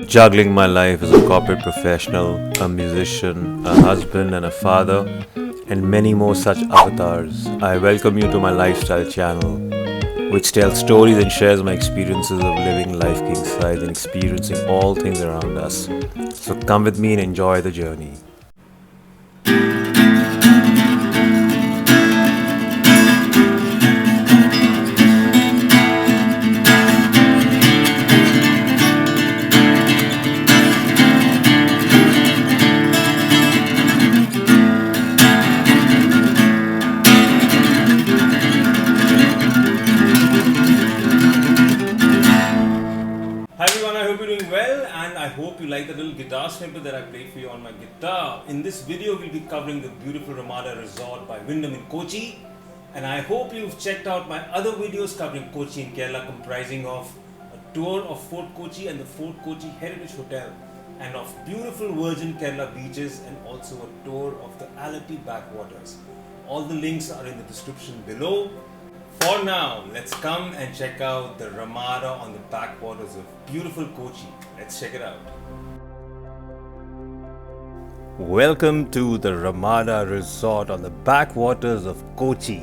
juggling my life as a corporate professional, a musician, a husband, and a father, and many more such avatars. I welcome you to my lifestyle channel, which tells stories and shares my experiences of living life king size and experiencing all things around us. So come with me and enjoy the journey. Hi everyone, I hope you're doing well and I hope you like the little guitar snippet that I played for you on my guitar. In this video, we'll be covering the beautiful Ramada Resort by Wyndham in Kochi, and I hope you've checked out my other videos covering Kochi in Kerala, comprising of a tour of Fort Kochi and the Fort Kochi Heritage Hotel, and of beautiful virgin Kerala beaches, and also a tour of the Alati Backwaters. All the links are in the description below. For now, let's come and check out the Ramada on the backwaters of beautiful Kochi. Let's check it out. Welcome to the Ramada Resort on the backwaters of Kochi.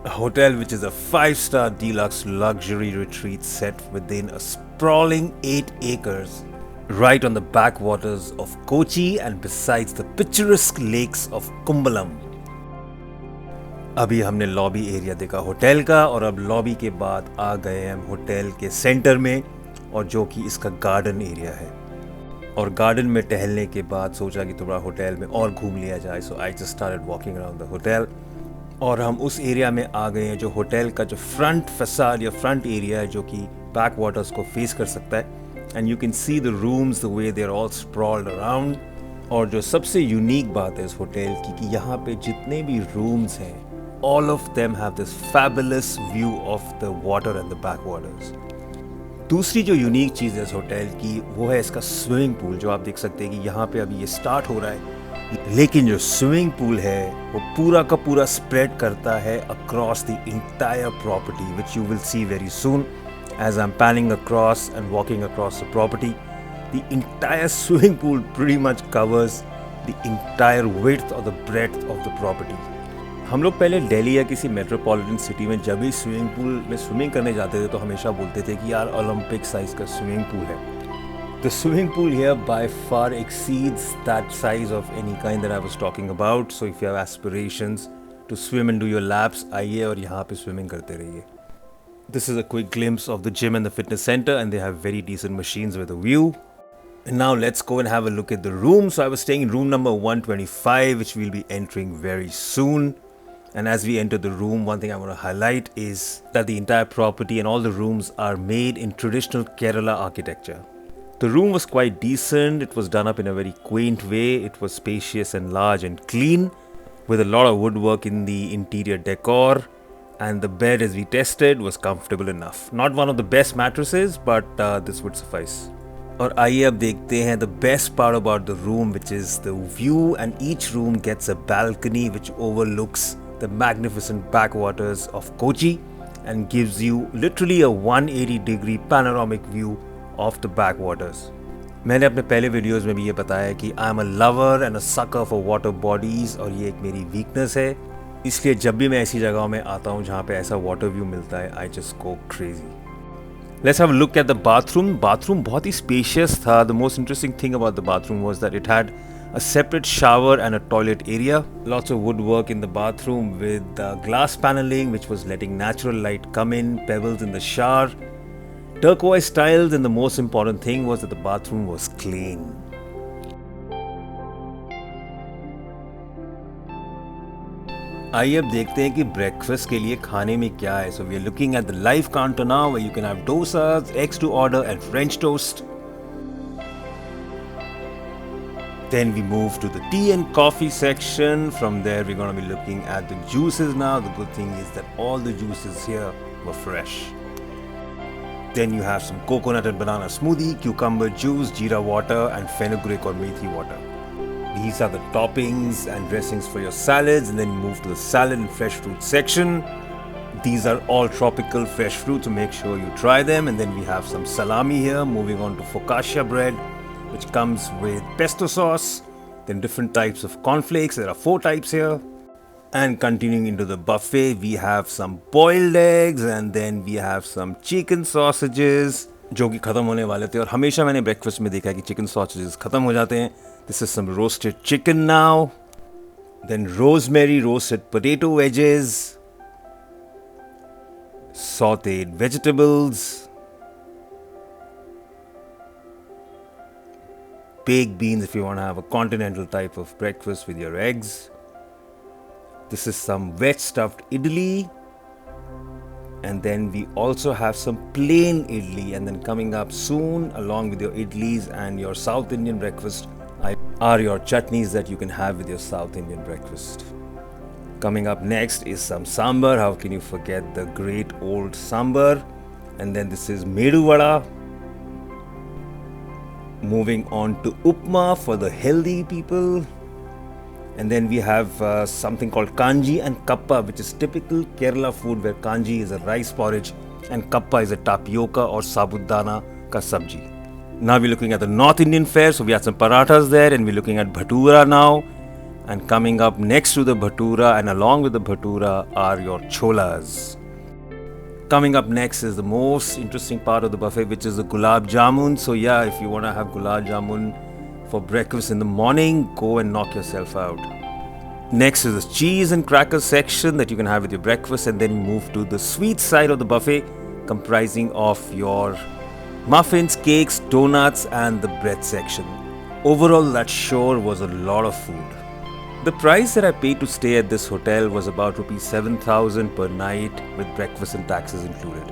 A hotel which is a 5-star deluxe luxury retreat set within a sprawling 8 acres right on the backwaters of Kochi and besides the picturesque lakes of Kumbalam. अभी हमने lobby area देखा hotel का और अब lobby के बाद आ गए हम होटल के सेंटर में, और जो कि इसका गार्डन एरिया है। और गार्डन में टहलने के बाद सोचा कि थोड़ा होटल में और घूम लिया जाए, so I just started walking around the hotel. और हम उस एरिया में आ गए हैं जो होटल का जो फ्रंट फसाड या फ्रंट एरिया है, जो कि बैक वाटर्स को फेस कर सकता है। And you can see the rooms the way they are all sprawled around. और जो सबसे यूनिक बात है इस होटल की कि यहाँ पे जितने भी रूम्स हैं, all of them have this fabulous view of the water and the backwaters. दूसरी जो यूनिक चीज़ है इस होटल की वो है इसका स्विमिंग पूल, जो आप देख सकते हैं कि यहाँ पे अभी ये स्टार्ट हो रहा है, लेकिन जो स्विमिंग पूल है वो पूरा का पूरा स्प्रेड करता है across the entire property, which you will see very soon as I'm panning across and walking across the property. The entire swimming pool pretty much covers the entire width or the breadth of the property. हम लोग पहले दिल्ली या किसी metropolitan city में जब भी swimming pool में swimming करने जाते थे तो हमेशा बोलते थे कि यार ओलंपिक साइज का स्विमिंग पूल है। The swimming pool here by far exceeds that size of any kind that I was talking about. So if you have aspirations to swim and do your laps, आइए और यहाँ पे swimming करते रहिए। This is a quick glimpse of the gym and the fitness center, and they have very decent machines with a view. And now let's go and have a look at the room. So I was staying in room number 125, which we'll be entering very soon. And as we enter the room, one thing I want to highlight is that the entire property and all the rooms are made in traditional Kerala architecture. The room was quite decent. It was done up in a very quaint way. It was spacious and large and clean, with a lot of woodwork in the interior decor. And the bed, as we tested, was comfortable enough. Not one of the best mattresses, but this would suffice. और आइए अब देखते हैं the best part about the room, which is the view, and each room gets a balcony which overlooks the magnificent backwaters of Kochi and gives you literally a 180-degree panoramic view of the backwaters. मैंने अपने पहले videos में भी ये बताया कि I am a lover and a sucker for water bodies, और ये एक मेरी वीकनेस है, इसलिए जब भी मैं ऐसी जगहों में आता हूँ जहाँ पे ऐसा वाटर व्यू मिलता है, I just go crazy. Let's have a look at the bathroom. Bathroom बहुत ही spacious था. The most interesting thing about the bathroom was that it had a separate shower and a toilet area. Lots of woodwork in the bathroom with glass paneling which was letting natural light come in, pebbles in the shower, turquoise tiles, and the most important thing was that the bathroom was clean. आइए अब देखते हैं कि breakfast के लिए खाने में क्या है. So we are looking at the live counter now where you can have dosas, eggs to order, and French toast. Then we move to the tea and coffee section. From there we're going to be looking at the juices now. The good thing is that all the juices here were fresh. Then you have some coconut and banana smoothie, cucumber juice, jeera water, and fenugreek or methi water. These are the toppings and dressings for your salads, and then you move to the salad and fresh fruit section. These are all tropical fresh fruits, so make sure you try them. And then we have some salami here. Moving on to focaccia bread, which comes with pesto sauce. Then different types of cornflakes. There are 4 types here. And continuing into the buffet, we have some boiled eggs and then we have some chicken sausages जो कि ख़त्म होने वाले थे और हमेशा मैंने breakfast में देखा है कि चिकन sausages ख़त्म हो जाते हैं. This is some roasted chicken now. Then rosemary roasted potato wedges, sauteed vegetables, baked beans if you want to have a continental type of breakfast with your eggs. This is some wet stuffed idli. And then we also have some plain idli. And then coming up soon, along with your idlis and your South Indian breakfast, are your chutneys that you can have with your South Indian breakfast. Coming up next is some sambar. How can you forget the great old sambar? And then this is medu vada. Moving on to upma for the healthy people. And then we have something called kanji and kappa, which is typical Kerala food, where kanji is a rice porridge and kappa is a tapioca or sabudana ka sabji. Now we're looking at the North Indian fare, so we have some parathas there, and we're looking at bhatura now. And coming up next to the bhatura and along with the bhatura are your cholas. Coming up next is the most interesting part of the buffet, which is the Gulab Jamun. So yeah, if you want to have Gulab Jamun for breakfast in the morning, go and knock yourself out. Next is the cheese and cracker section that you can have with your breakfast, and then move to the sweet side of the buffet, comprising of your muffins, cakes, donuts and the bread section. Overall, that sure was a lot of food. The price that I paid to stay at this hotel was about rupees 7,000 per night with breakfast and taxes included.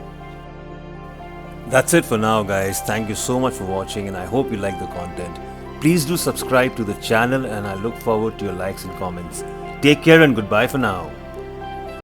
That's it for now, guys. Thank you so much for watching and I hope you like the content. Please do subscribe to the channel and I look forward to your likes and comments. Take care and goodbye for now.